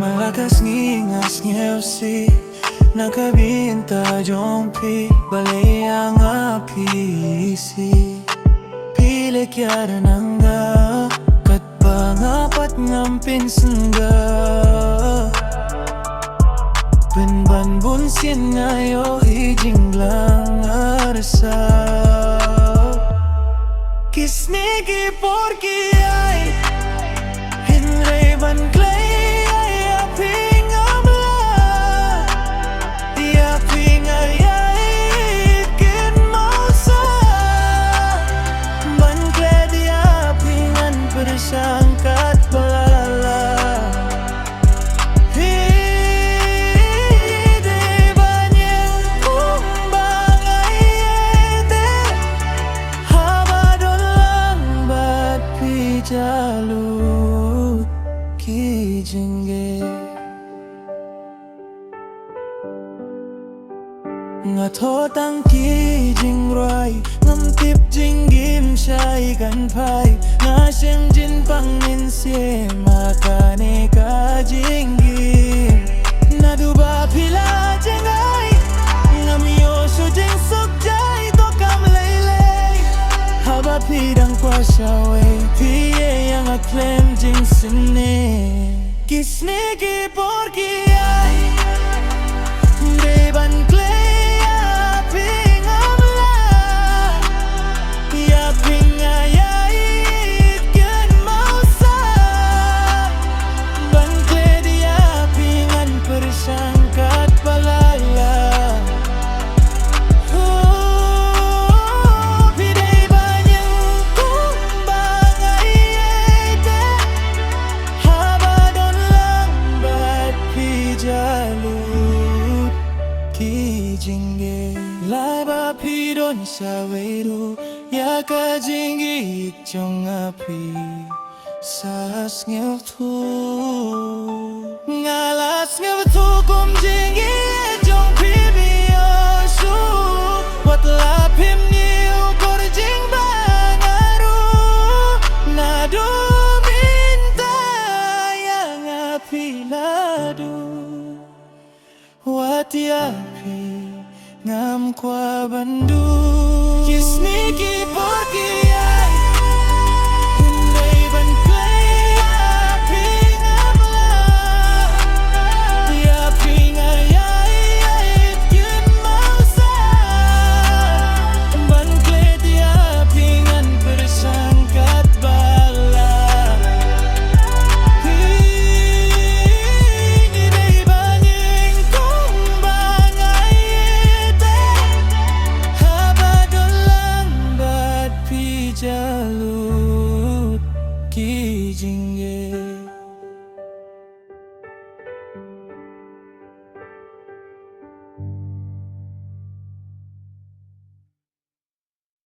Malakas ngingas ngewsi nakabinta jompi balay ang apisi pili kyara nangga kat pangapat ngampin sangga pinban bunsin ngayo hijing lang arasa kisnigi porki ay hinray ban clay ay aping amla di aping ay kin mausa ban clay di apingan bersangkat balala jalur kijenge ngatotang kijing rai ngamtip jinggim syai kan pai ngasem jin pangin se makane ka jinggim naduba pila jengai ngamio sujing sukjai to kam lele haba pidang kwa shawe yang aklem jing sene kisnigi porki ay deban clay aping amla ya ping ay ken mausa ban clay dia pingan persangkat balala kijinge lai ba pidon saweru ya ka jingi chong api sas ngeu thu ngalas ngeu thu kum jingi